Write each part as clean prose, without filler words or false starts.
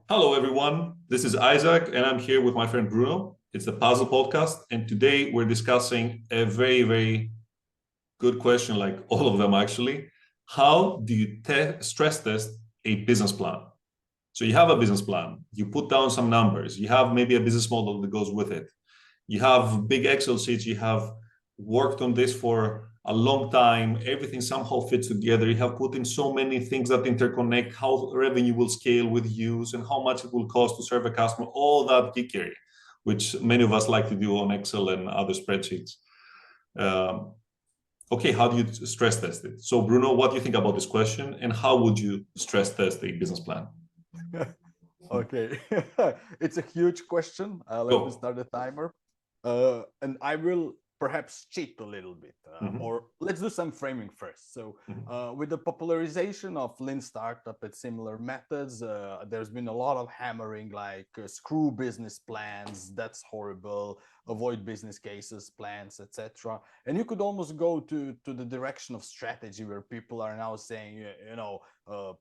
Hello, everyone. This is Isaac, and I'm here with my friend Bruno. It's the Puzzle Podcast, and today we're discussing a very, very good question, like all of them actually. How do you stress test a business plan? So you have a business plan, you put down some numbers, you have maybe a business model that goes with it. You have big Excel sheets, you have worked on this for a long time, everything somehow fits together. You have put in so many things that interconnect, how revenue will scale with use and how much it will cost to serve a customer, all that geekery, which many of us like to do on Excel and other spreadsheets. Um, okay, how do you stress test it? So Bruno, what do you think about this question and how would you stress test a business plan? Okay, it's a huge question. Let me Go. start the timer. And I will perhaps cheat a little bit, Mhm, or let's do some framing first. So, mhm, with the popularization of lean startup and similar methods, there's been a lot of hammering like screw business plans, that's horrible, avoid business cases, plans, etc. And you could almost go to the direction of strategy where people are now saying,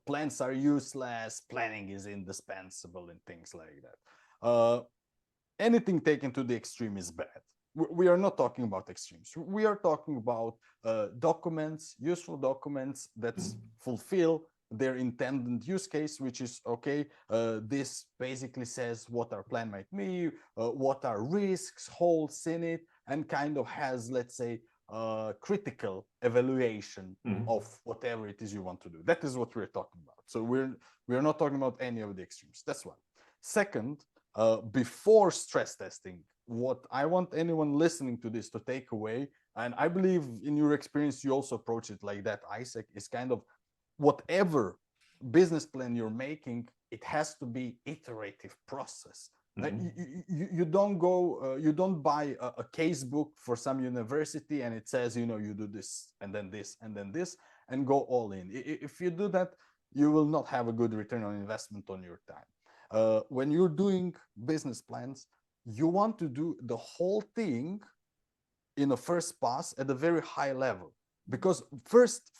plans are useless, planning is indispensable, and things like that. Anything taken to the extreme is bad. We are not talking about extremes. We are talking about documents, useful documents that mhm, fulfill their intended use case, which is okay. This basically says what our plan might be, what are risks, holes in it, and kind of has, let's say, critical evaluation mhm, of whatever it is you want to do. That is what we're talking about. So we're not talking about any of the extremes. That's one. Second, before stress testing, what I want anyone listening to this to take away, and I believe in your experience you also approach it like that, Isaac, is kind of whatever business plan you're making, it has to be iterative process. mhm, You don't go, you don't buy a case book for some university and it says, you do this and then this and then this and go all in. If you do that, you will not have a good return on investment on your time. When you're doing business plans, you want to do the whole thing in a first pass at a very high level, because first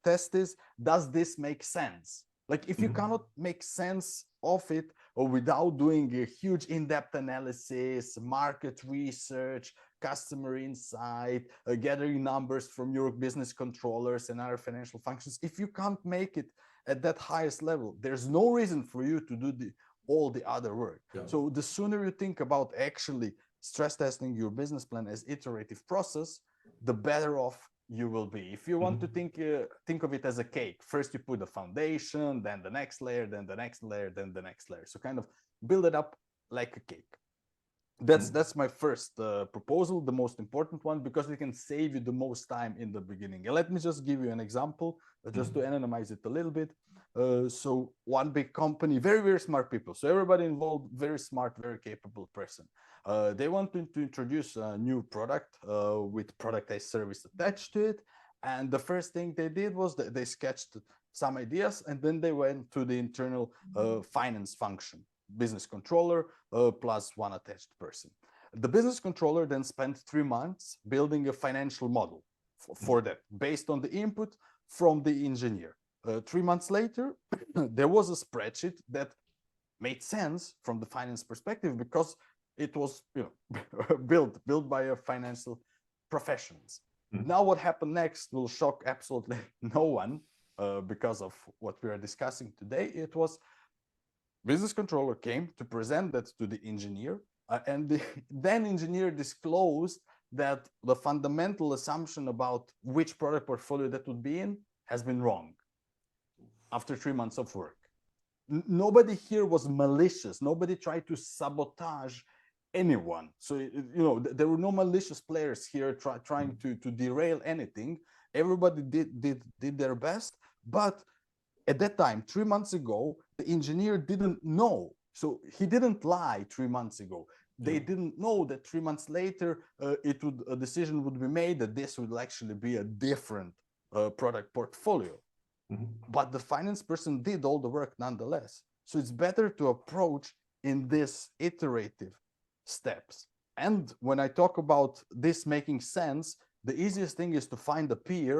test is, does this make sense? Like if you mhm, cannot make sense of it, or without doing a huge in-depth analysis, market research, customer insight, gathering numbers from your business controllers and other financial functions, if you can't make it at that highest level, there's no reason for you to do all the other work. yeah. So the sooner you think about actually stress testing your business plan as iterative process, the better off you will be. If you want to Mhm, think of it as a cake, first you put the foundation, then the next layer, then the next layer, then the next layer. So kind of build it up like a cake. mhm, That's my first proposal, the most important one, because it can save you the most time in the beginning. And let me just give you an example, just to mhm, anonymize it a little bit. So one big company, very, very smart people, so everybody involved, very smart, very capable person. They wanted to introduce a new product with productized service attached to it. And the first thing they did was that they sketched some ideas, and then they went to the internal finance function, business controller, plus one attached person. The business controller then spent 3 months building a financial model for that, based on the input from the engineer. 3 months later, there was a spreadsheet that made sense from the finance perspective, because it was built by a financial professionals. mhm, Now what happened next will shock absolutely no one, because of what we are discussing today. It was business controller came to present that to the engineer, and the then engineer disclosed that the fundamental assumption about which product portfolio that would be in has been wrong after 3 months of work. Nobody here was malicious. Nobody tried to sabotage anyone. So there were no malicious players here trying to derail anything. Everybody did their best, but at that time, 3 months ago, the engineer didn't know. So he didn't lie 3 months ago. yeah. They didn't know that 3 months later, a decision would be made that this would actually be a different product portfolio. Mhm, But the finance person did all the work nonetheless. So it's better to approach in this iterative steps. And when I talk about this making sense, the easiest thing is to find a peer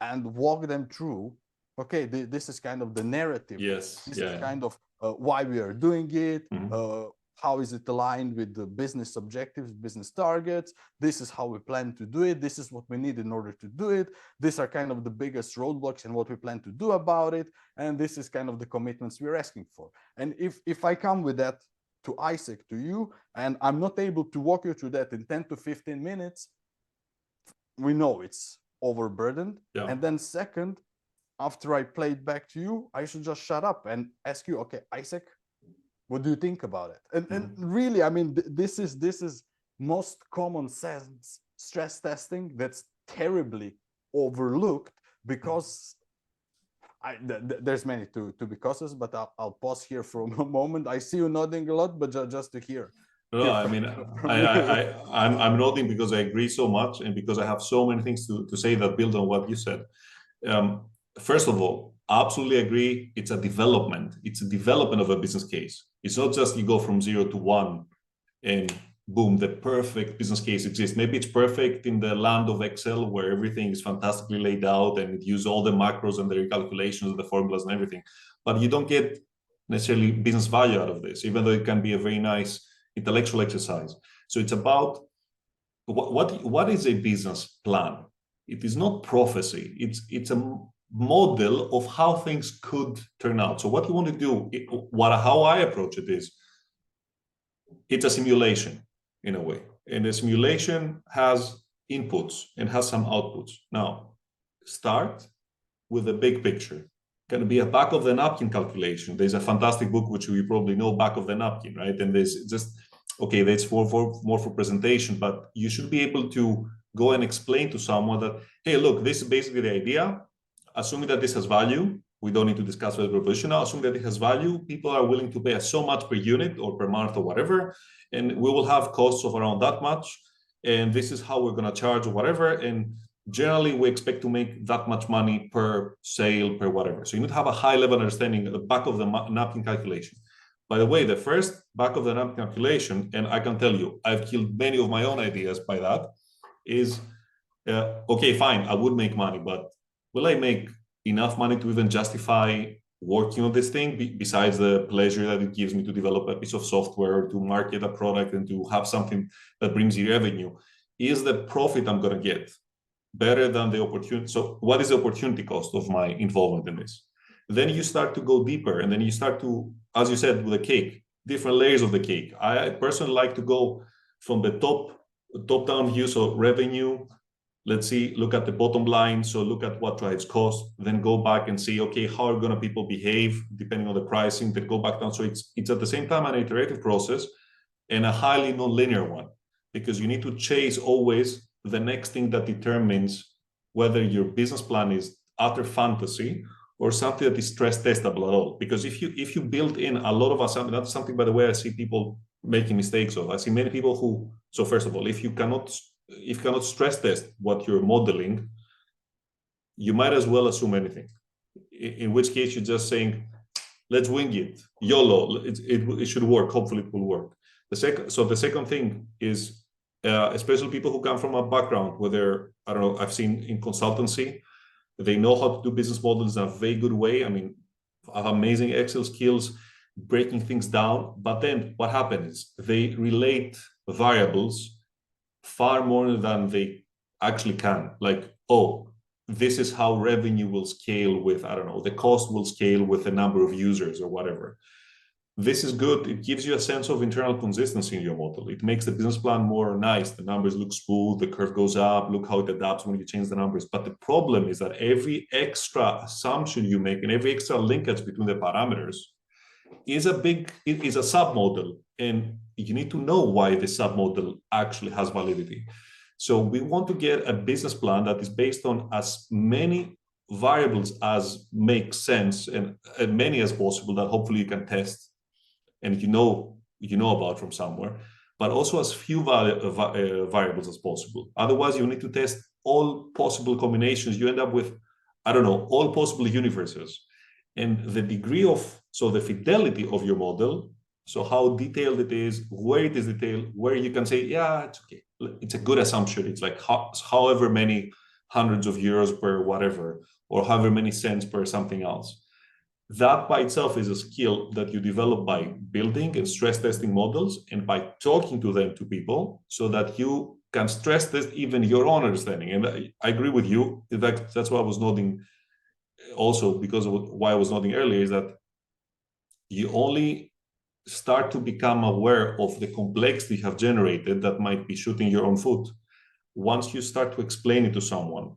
and walk them through. Okay, this is kind of the narrative. yes, This is yeah. kind of why we are doing it, Mhm. how is it aligned with the business objectives, business targets. This is how we plan to do it. This is what we need in order to do it. These are kind of the biggest roadblocks and what we plan to do about it. And this is kind of the commitments we're asking for. And if I come with that to Isaac, to you, and I'm not able to walk you through that in 10 to 15 minutes, we know it's overburdened. Yeah. And then second, after I play it back to you, I should just shut up and ask you, okay, Isaac, what do you think about it? And really, I mean, this is most common sense stress testing that's terribly overlooked because there's many to be causes, but I'll pause here for a moment. I see you nodding a lot, but just to hear. No, I mean, I'm nodding because I agree so much and because I have so many things to say that build on what you said. First of all, I absolutely agree. It's a development. It's a development of a business case. It's not just you go from 0 to 1 and boom, the perfect business case exists. Maybe it's perfect in the land of Excel where everything is fantastically laid out and it uses all the macros and the calculations, the formulas and everything. But you don't get necessarily business value out of this, even though it can be a very nice intellectual exercise. So it's about what is a business plan? It is not prophecy. It's a model of how things could turn out. So what you want to do, how I approach it is, it's a simulation in a way. And the simulation has inputs and has some outputs. Now, start with the big picture. Going to be a back of the napkin calculation. There's a fantastic book, which we probably know, Back of the Napkin, right? And there's just, okay, that's more for presentation, but you should be able to go and explain to someone that, hey, look, this is basically the idea. Assuming that this has value, we don't need to discuss the proposition now. Assuming that it has value, people are willing to pay us so much per unit or per month or whatever, and we will have costs of around that much. And this is how we're going to charge or whatever. And generally, we expect to make that much money per sale, per whatever. So you need to have a high level understanding at the back of the napkin calculation. By the way, the first back of the napkin calculation, and I can tell you, I've killed many of my own ideas by that, is, okay, fine, I would make money, but will I make enough money to even justify working on this thing besides the pleasure that it gives me to develop a piece of software, to market a product and to have something that brings you revenue? Is the profit I'm going to get better than the opportunity? So what is the opportunity cost of my involvement in this? Then you start to go deeper, and then you start to, as you said, with the cake, different layers of the cake. I personally like to go from the top-down view, so revenue. Let's see, look at the bottom line. So look at what drives cost, then go back and see, okay, how are going to people behave depending on the pricing, then go back down. So it's at the same time an iterative process and a highly non-linear one, because you need to chase always the next thing that determines whether your business plan is utter fantasy or something that is stress testable at all. Because if you build in a lot of assumptions, that's something, by the way, I see people making mistakes of. I see many people who, so first of all, if you cannot stress test what you're modeling, you might as well assume anything. In which case you're just saying, let's wing it, YOLO, it should work, hopefully it will work. The second thing is, especially people who come from a background where they're, I don't know, I've seen in consultancy, they know how to do business models in a very good way. I mean, have amazing Excel skills, breaking things down. But then what happens? They relate variables far more than they actually can. Like, oh, this is how revenue will scale with, I don't know, the cost will scale with the number of users or whatever. This is good. It gives you a sense of internal consistency in your model. It makes the business plan more nice. The numbers look smooth, the curve goes up, look how it adapts when you change the numbers. But the problem is that every extra assumption you make and every extra linkage between the parameters is a submodel, and you need to know why the submodel actually has validity. So we want to get a business plan that is based on as many variables as make sense and as many as possible that hopefully you can test and you know about from somewhere, but also as few variables as possible. Otherwise, you need to test all possible combinations. You end up with, I don't know, all possible universes. And the degree of, so the fidelity of your model, so how detailed it is, where it is detailed, where you can say, yeah, it's okay. It's a good assumption. It's like however many hundreds of euros per whatever, or however many cents per something else. that by itself is a skill that you develop by building and stress testing models and by talking to them to people so that you can stress test even your own understanding. And I agree with you. In fact, that's why I was nodding also, because of why I was nodding earlier, is that you only start to become aware of the complexity you have generated that might be shooting your own foot once you start to explain it to someone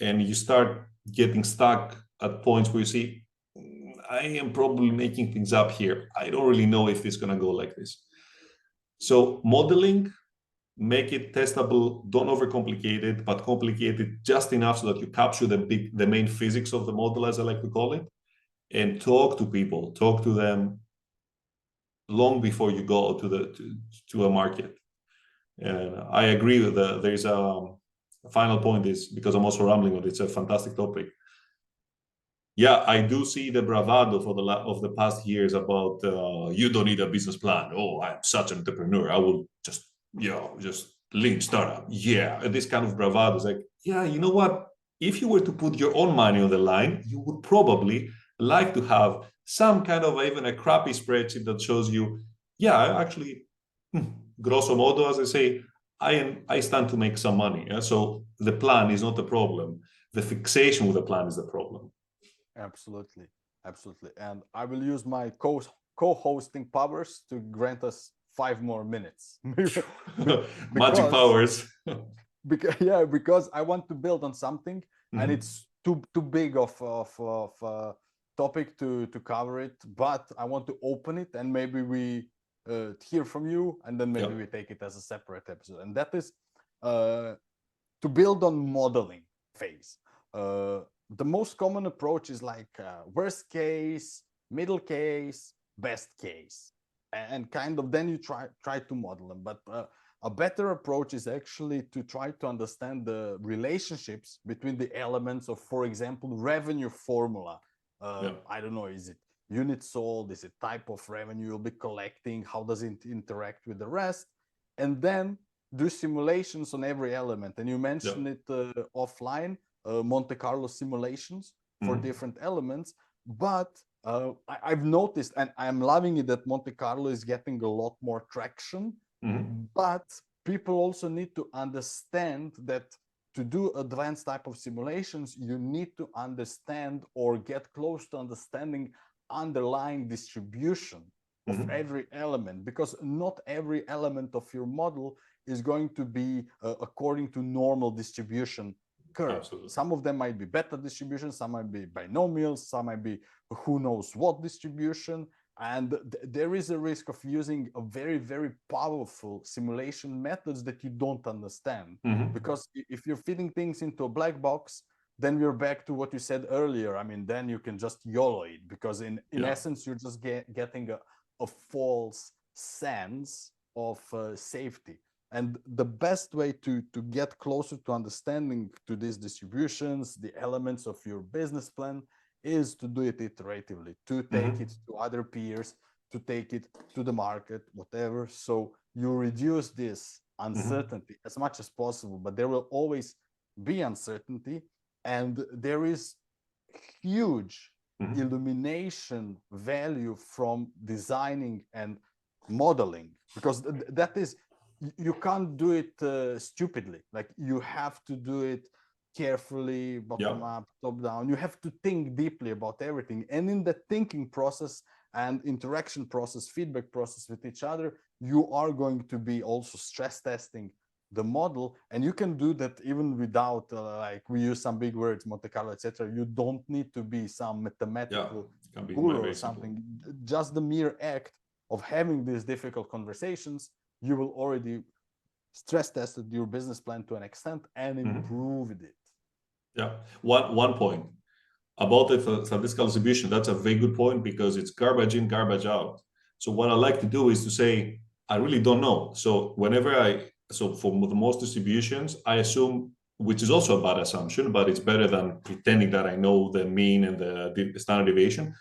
and you start getting stuck at points where you see, I am probably making things up here. I don't really know if this is going to go like this. So modeling, make it testable, don't overcomplicate it, but complicate it just enough so that you capture the main physics of the model, as I like to call it, and talk to people, talk to them long before you go to a market. And I agree with there's a final point is, because I'm also rambling on it, it's a fantastic topic. Yeah, I do see the bravado of the past years about you don't need a business plan. Oh, I'm such an entrepreneur. I will just lean startup. Yeah, and this kind of bravado is like, yeah, you know what? If you were to put your own money on the line, you would probably like to have some kind of even a crappy spreadsheet that shows you, yeah, actually, grosso modo, as I say, I stand to make some money. Yeah? So the plan is not the problem. The fixation with the plan is the problem. Absolutely, absolutely. And I will use my co-hosting powers to grant us 5 more minutes. Magic powers. because I want to build on something, and it's too big of topic to cover it. But I want to open it, and maybe we hear from you, and then maybe we take it as a separate episode. And that is to build on modeling phase. The most common approach is like worst case, middle case, best case, and kind of then you try to model them. But a better approach is actually to try to understand the relationships between the elements of, for example, revenue formula. I don't know, is it unit sold? Is it type of revenue you'll be collecting? How does it interact with the rest? And then do simulations on every element. And you mentioned it offline. Monte Carlo simulations for different elements, but I've noticed, and I'm loving it, that Monte Carlo is getting a lot more traction. But people also need to understand that to do advanced type of simulations, you need to understand or get close to understanding underlying distribution of every element, because not every element of your model is going to be according to normal distribution curve. Absolutely. Some of them might be beta distribution, some might be binomials, some might be who knows what distribution. And there is a risk of using a very, very powerful simulation methods that you don't understand. Because if you're feeding things into a black box, then we're back to what you said earlier. I mean, then you can just YOLO it, because in essence, you're just getting a false sense of safety. And the best way to get closer to understanding to these distributions, the elements of your business plan, is to do it iteratively, to take it to other peers, to take it to the market, whatever. So you reduce this uncertainty as much as possible, but there will always be uncertainty. And there is huge illumination value from designing and modeling, because that is, you can't do it stupidly. Like, you have to do it carefully, bottom up, top down. You have to think deeply about everything. And in the thinking process and interaction process, feedback process with each other, you are going to be also stress testing the model. And you can do that even without like, we use some big words, Monte Carlo, etc. You don't need to be some mathematical guru or something. Just the mere act of having these difficult conversations, you will already stress tested your business plan to an extent and improved it. Yeah. One point about the statistical distribution, that's a very good point, because it's garbage in, garbage out. So what I like to do is to say, I really don't know. So for the most distributions, I assume, which is also a bad assumption, but it's better than pretending that I know the mean and the standard deviation.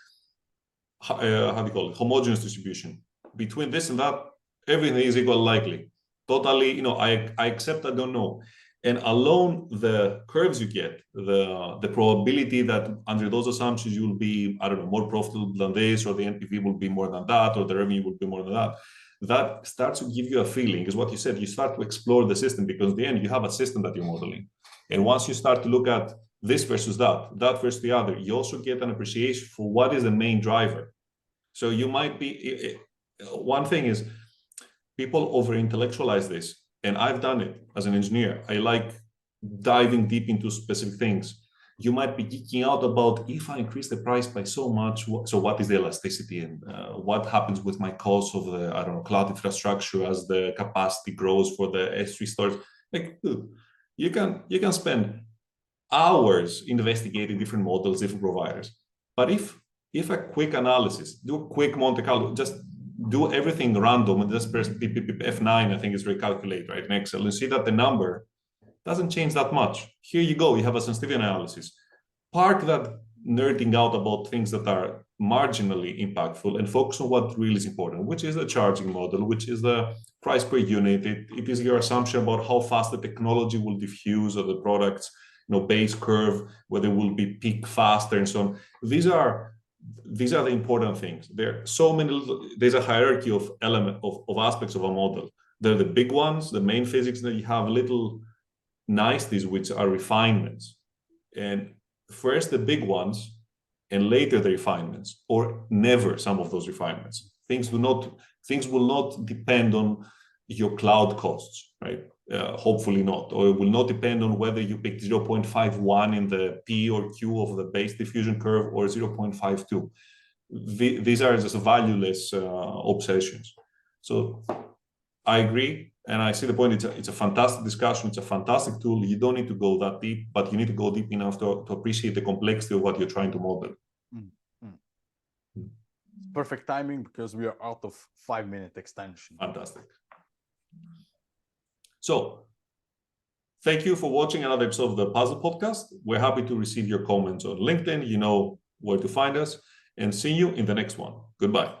How do you call it? Homogeneous distribution. Between this and that, everything is equal likely. Totally, I accept I don't know. And alone the curves you get, the probability that under those assumptions you will be, I don't know, more profitable than this, or the NPV will be more than that, or the revenue will be more than that, that starts to give you a feeling, is what you said. You start to explore the system, because in the end you have a system that you're modeling. And once you start to look at this versus that versus the other, you also get an appreciation for what is the main driver. So you might be, one thing is, people over intellectualize this. And I've done it as an engineer. I like diving deep into specific things. You might be geeking out about, if I increase the price by so much, so what is the elasticity, and what happens with my cost of the, I don't know, cloud infrastructure as the capacity grows for the S3 storage. Like, you can spend hours investigating different models, different providers. But if a quick analysis, do a quick Monte Carlo, just do everything random and just press F9, I think is recalculate, right, in Excel, and see that the number doesn't change that much. Here you go, you have a sensitivity analysis. Park that nerding out about things that are marginally impactful and focus on what really is important, which is the charging model, which is the price per unit. It is your assumption about how fast the technology will diffuse, or the product's base curve, whether it will be peak faster and so on. These are the important things. There are so many, there's a hierarchy of aspects of a model. There are the big ones, the main physics, that you have little niceties, which are refinements. And first the big ones, and later the refinements, or never some of those refinements. Things will not depend on your cloud costs, right? Hopefully not, or it will not depend on whether you pick 0.51 in the P or Q of the base diffusion curve, or 0.52. These are just valueless obsessions. So I agree, and I see the point. It's a fantastic discussion. It's a fantastic tool. You don't need to go that deep, but you need to go deep enough to appreciate the complexity of what you're trying to model. Perfect timing, because we are out of 5-minute extension. Fantastic. So thank you for watching another episode of the Puzzle Podcast. We're happy to receive your comments on LinkedIn. You know where to find us, and see you in the next one. Goodbye.